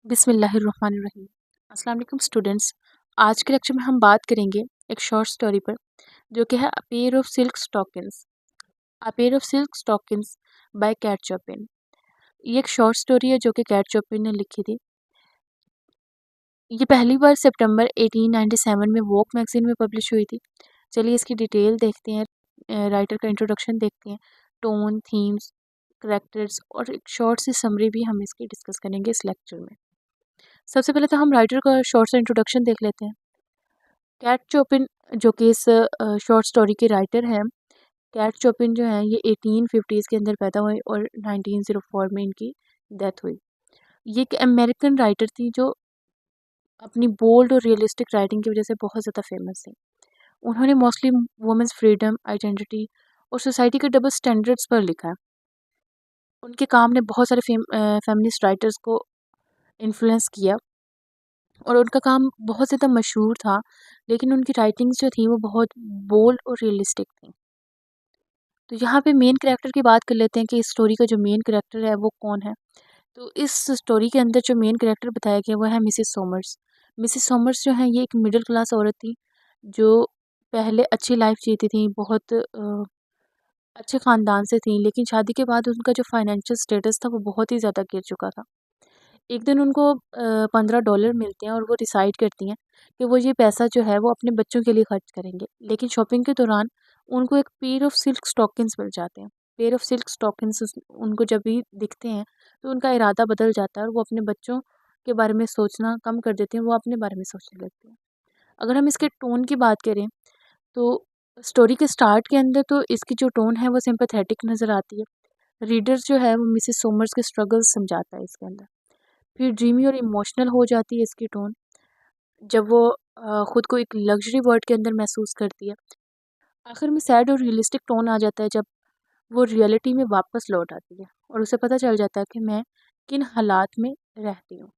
बिस्मिल्लाहिर्रहमानिर्रहीम। अस्सलाम वालेकुम स्टूडेंट्स। आज के लेक्चर में हम बात करेंगे एक शॉर्ट स्टोरी पर जो कि है a pair of silk stockings. A pair of silk stockings by Kate Chopin. ये एक शॉर्ट स्टोरी है जो कि कैट चॉपिन ने लिखी थी। ये पहली बार सितंबर 1897 में वोग मैगजीन में पब्लिश हुई थी। चलिए इसकी डिटेल देखते हैं, राइटर का इंट्रोडक्शन देखते हैं, टोन, थीम्स, करैक्टर्स और एक शॉर्ट सी समरी भी हम इसकी डिस्कस करेंगे इस लेक्चर में। सबसे पहले तो हम राइटर का शॉर्ट सा इंट्रोडक्शन देख लेते हैं। कैट चोपिन जो कि इस शॉर्ट स्टोरी के राइटर हैं। कैट चोपिन जो हैं ये 1850s के अंदर पैदा हुए और 1904 में इनकी डेथ हुई। ये एक अमेरिकन राइटर थी जो अपनी बोल्ड और रियलिस्टिक राइटिंग की वजह से बहुत ज़्यादा फेमस थी। उन्होंने मोस्टली वुमेन्स फ्रीडम, आइडेंटिटी और सोसाइटी के डबल स्टैंडर्ड्स पर लिखा है। उनके काम ने बहुत सारे फेमिनिस्ट राइटर्स को इन्फ्लुएंस किया और उनका काम बहुत ज़्यादा मशहूर था, लेकिन उनकी राइटिंग्स जो थी वो बहुत बोल्ड और रियलिस्टिक थी। तो यहाँ पे मेन कैरेक्टर की बात कर लेते हैं कि इस स्टोरी का जो मेन कैरेक्टर है वो कौन है। तो इस स्टोरी के अंदर जो मेन कैरेक्टर बताया गया वो है मिसेस सोमर्स। मिसेस सोमर्स जो है ये एक मिडिल क्लास औरत थी जो पहले अच्छी लाइफ जीती थी, बहुत अच्छे ख़ानदान से थी, लेकिन शादी के बाद उनका जो फाइनेंशियल स्टेटस था वो बहुत ही ज़्यादा गिर चुका था। एक दिन उनको $15 मिलते हैं और वो डिसाइड करती हैं कि वो ये पैसा जो है वो अपने बच्चों के लिए खर्च करेंगे। लेकिन शॉपिंग के दौरान उनको एक पेयर ऑफ सिल्क स्टॉकिंग्स मिल जाते हैं। पेयर ऑफ सिल्क स्टॉकिंग्स उनको जब भी दिखते हैं तो उनका इरादा बदल जाता है और वो अपने बच्चों के बारे में सोचना कम कर देते हैं, वो अपने बारे में सोचने लगते हैं। अगर हम इसके टोन की बात करें तो स्टोरी के स्टार्ट के अंदर तो इसकी जो टोन है वो सिंपैथेटिक नज़र आती है। रीडर जो है वो मिसेस सोमर्स के स्ट्रगल्स समझाता है इसके अंदर। फिर ड्रीमी और इमोशनल हो जाती है इसकी टोन जब वो खुद को एक लग्जरी वर्ल्ड के अंदर महसूस करती है। आखिर में सैड और रियलिस्टिक टोन आ जाता है जब वो रियलिटी में वापस लौट आती है और उसे पता चल जाता है कि मैं किन हालात में रहती हूँ।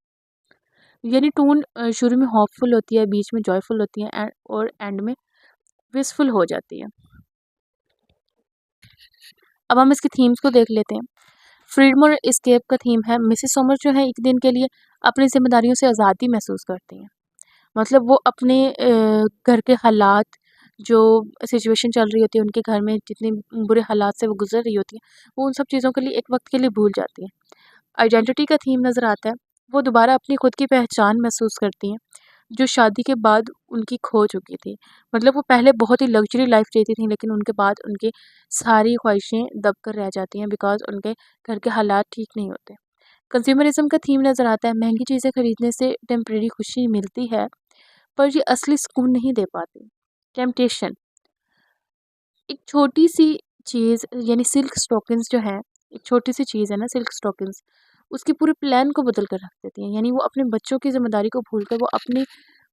यानी टोन शुरू में होपफुल होती है, बीच में जॉयफुल होती है और एंड में विशफुल हो जाती है। अब हम इसके थीम्स को देख लेते हैं। फ्रीडम और एस्केप का थीम है। मिसेस समर जो है एक दिन के लिए अपनी जिम्मेदारियों से आज़ादी महसूस करती हैं। मतलब वो अपने घर के हालात, जो सिचुएशन चल रही होती है उनके घर में, जितने बुरे हालात से वो गुजर रही होती है, वो उन सब चीज़ों के लिए एक वक्त के लिए भूल जाती हैं। आइडेंटिटी का थीम नज़र आता है। वो दोबारा अपनी खुद की पहचान महसूस करती हैं जो शादी के बाद उनकी खो चुकी थी। मतलब वो पहले बहुत ही लग्जरी लाइफ जीती थी, लेकिन उनके बाद उनकी सारी ख्वाहिशें दब कर रह जाती हैं बिकॉज उनके घर के हालात ठीक नहीं होते। कंज्यूमरिज्म का थीम नज़र आता है। महंगी चीज़ें खरीदने से टेम्परेरी खुशी मिलती है पर ये असली सुकून नहीं दे पाती। टेम्पटेशन, एक छोटी सी चीज़ यानी सिल्क स्टॉकिंग्स जो है, एक छोटी सी चीज़ है ना सिल्क स्टॉकिंग्स, उसके पूरे प्लान को बदल कर रख देती हैं। यानी वो अपने बच्चों की जिम्मेदारी को भूलकर वो अपने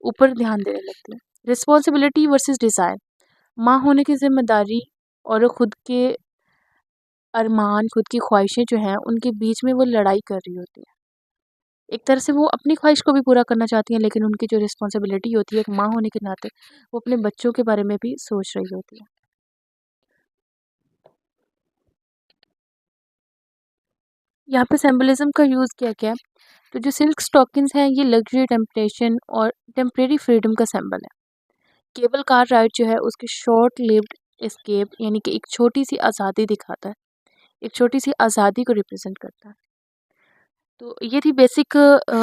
ऊपर ध्यान देने लगती हैं। रिस्पॉन्सिबिलिटी वर्सेस डिज़ायर, माँ होने की जिम्मेदारी और खुद के अरमान, खुद की ख्वाहिशें जो हैं उनके बीच में वो लड़ाई कर रही होती है। एक तरह से वो अपनी ख्वाहिश को भी पूरा करना चाहती हैं, लेकिन उनकी जो रिस्पॉन्सिबिलिटी होती है एक माँ होने के नाते, वो अपने बच्चों के बारे में भी सोच रही होती है। यहाँ पे सिंबलिज्म का यूज़ किया गया है। तो जो सिल्क स्टॉकिंग्स हैं ये लग्जरी, टेम्पटेशन और टेम्परेरी फ्रीडम का सिंबल है। केबल कार राइड जो है उसकी शॉर्ट लिव्ड एस्केप यानी कि एक छोटी सी आज़ादी दिखाता है, एक छोटी सी आज़ादी को रिप्रेजेंट करता है। तो ये थी बेसिक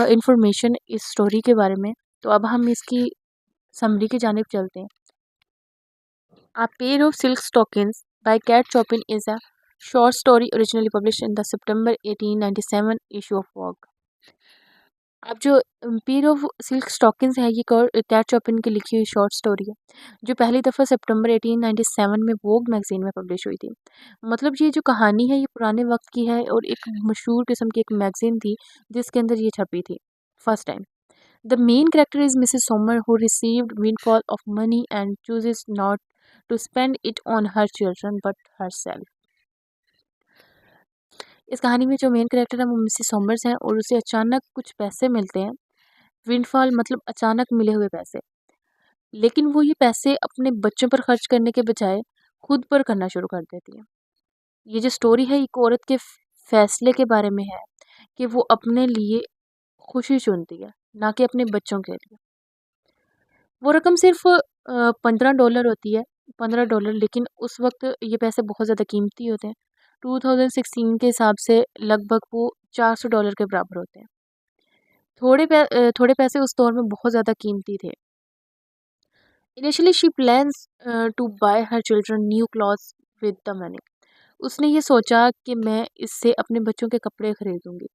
इंफॉर्मेशन इस स्टोरी के बारे में। तो अब हम इसकी समरी की जानिब चलते हैं। A Pair of Silk Stockings by Cat Chopin is a short story originally published in the September 1897 issue of Vogue. अब जो पेयर ऑफ सिल्क स्टॉकिंग्स है ये कैट चॉपिन की लिखी हुई शॉर्ट स्टोरी है जो पहली दफ़ा सितंबर 1897 में वोग मैगजीन में पब्लिश हुई थी। मतलब ये जो कहानी है ये पुराने वक्त की है और एक मशहूर किस्म की एक मैगजीन थी जिसके अंदर ये छपी थी first time. The main character is Mrs Sommer who received windfall of money and chooses not to spend it on her children but herself. इस कहानी में जो मेन कैरेक्टर है वो मिसेस सोमर्स हैं और उसे अचानक कुछ पैसे मिलते हैं। विंडफॉल मतलब अचानक मिले हुए पैसे, लेकिन वो ये पैसे अपने बच्चों पर खर्च करने के बजाय खुद पर करना शुरू कर देती है। ये जो स्टोरी है एक औरत के फैसले के बारे में है कि वो अपने लिए खुशी चुनती है, ना कि अपने बच्चों के लिए। वो रकम सिर्फ़ $15 होती है, $15, लेकिन उस वक़्त ये पैसे बहुत ज़्यादा कीमती होते हैं। 2016 के हिसाब से लगभग वो $400 के बराबर होते हैं। थोड़े पैसे उस दौर में बहुत ज़्यादा कीमती थे। Initially she plans to buy her children new clothes with the money. उसने ये सोचा कि मैं इससे अपने बच्चों के कपड़े खरीदूँगी,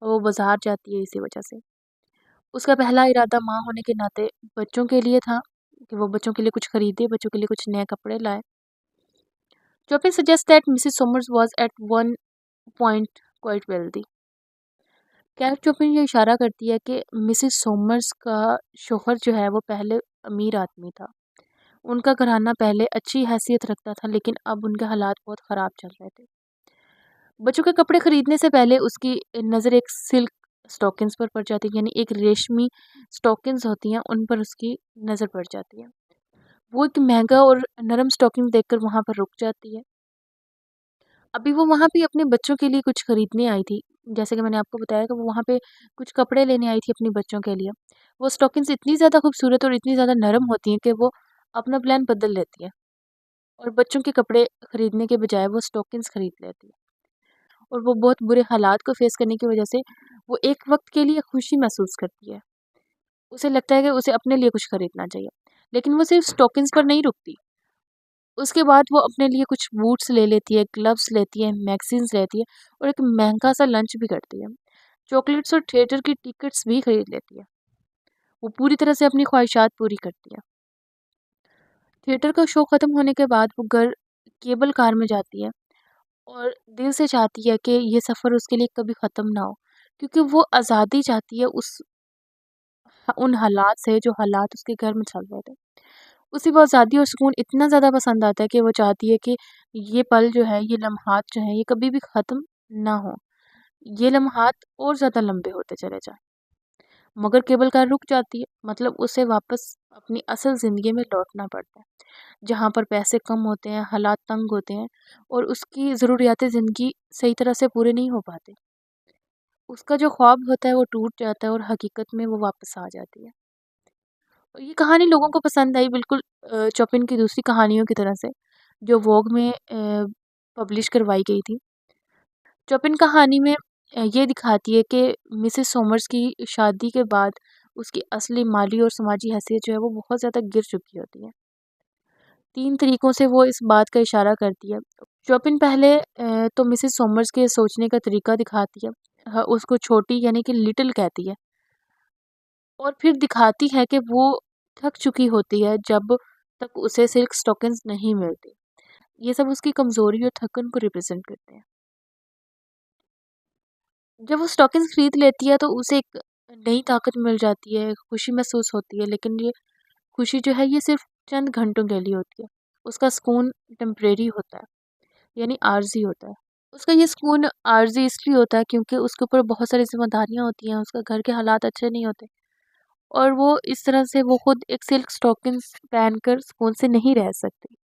और वो बाज़ार जाती है इसी वजह से। उसका पहला इरादा माँ होने के नाते बच्चों के लिए था कि वो बच्चों के लिए कुछ खरीदे, बच्चों के लिए कुछ नए कपड़े लाए। Chopin suggests that Mrs. Somers was at one point quite wealthy. Kate Chopin ये इशारा करती है कि मिसेस सोमर्स का शोहर जो है वो पहले अमीर आदमी था। उनका घराना पहले अच्छी हैसियत रखता था, लेकिन अब उनके हालात बहुत ख़राब चल रहे थे। बच्चों के कपड़े खरीदने से पहले उसकी नज़र एक सिल्क स्टॉकिंग्स पर पड़ जाती है, यानी एक रेशमी स्टॉकिंग्स होती हैं, उन पर उसकी नज़र पड़ जाती है। वो एक महंगा और नरम स्टॉकिंग देखकर वहाँ पर रुक जाती है। अभी वो वहाँ पे अपने बच्चों के लिए कुछ खरीदने आई थी। जैसे कि मैंने आपको बताया कि वो वहाँ पे कुछ कपड़े लेने आई थी अपने बच्चों के लिए। वो स्टॉकिंग्स इतनी ज़्यादा खूबसूरत और इतनी ज़्यादा नरम होती हैं कि वो अपना प्लान बदल लेती है, और बच्चों के कपड़े खरीदने के बजाय वो स्टॉकिंग्स खरीद लेती है। और वो बहुत बुरे हालात को फेस करने की वजह से वो एक वक़्त के लिए खुशी महसूस करती है। उसे लगता है कि उसे अपने लिए कुछ खरीदना चाहिए। लेकिन वो सिर्फ़ स्टॉकिंग्स पर नहीं रुकती। उसके बाद वो अपने लिए कुछ बूट्स ले लेती है, ग्लव्स लेती है, मैगज़ीन्स लेती है, और एक महँगा-सा लंच भी करती है। चॉकलेट्स और थिएटर की टिकट्स भी खरीद लेती है। वो पूरी तरह से अपनी ख्वाहिशात पूरी करती है। थिएटर का शो ख़त्म होने के बाद वो घर केबल कार में जाती है, और दिल से चाहती है कि ये सफ़र उसके लिए कभी ख़त्म ना हो, क्योंकि वो आज़ादी चाहती है उन हालात से जो हालात उसके घर में चल रहे थे। उसे वो आज़ादी और सुकून इतना ज़्यादा पसंद आता है कि वो चाहती है कि ये पल जो है, ये लम्हात जो हैं, ये कभी भी ख़त्म ना हो। ये लम्हात और ज़्यादा लंबे होते चले जाएँ। मगर केबल कार रुक जाती है, मतलब उसे वापस अपनी असल ज़िंदगी में लौटना पड़ता है, जहाँ पर पैसे कम होते हैं, हालात तंग होते हैं, और उसकी ज़रूरियातें ज़िंदगी सही तरह से पूरे नहीं हो पाते। उसका जो ख्वाब होता है वो टूट जाता है, और हकीकत में वो वापस आ जाती है। और ये कहानी लोगों को पसंद आई, बिल्कुल चोपिन की दूसरी कहानियों की तरह से, जो वोग में पब्लिश करवाई गई थी। चोपिन कहानी में ये दिखाती है कि मिसेस सोमर्स की शादी के बाद उसकी असली माली और समाजी हैसियत जो है वो बहुत ज़्यादा गिर चुकी होती है। 3 तरीकों से वो इस बात का इशारा करती है। चोपिन पहले तो मिसेस सोमर्स के सोचने का तरीका दिखाती है। उसको छोटी यानी कि लिटिल कहती है, और फिर दिखाती है कि वो थक चुकी होती है जब तक उसे सिल्क स्टॉकिंग्स नहीं मिलती। ये सब उसकी कमज़ोरी और थकन को रिप्रेज़ेंट करते हैं। जब वो स्टॉकिंग्स खरीद लेती है तो उसे एक नई ताकत मिल जाती है, खुशी महसूस होती है, लेकिन ये खुशी जो है ये सिर्फ़ चंद घंटों के लिए होती है। उसका सुकून टेम्परेरी होता है, यानी आर्ज़ी होता है। उसका ये सुकून आर्ज़ी इसलिए होता है क्योंकि उसके ऊपर बहुत सारी ज़िम्मेदारियाँ होती हैं, उसका घर के हालात अच्छे नहीं होते, और वो इस तरह से वो खुद एक सिल्क स्टॉकिंग्स पहनकर सुकून से नहीं रह सकती।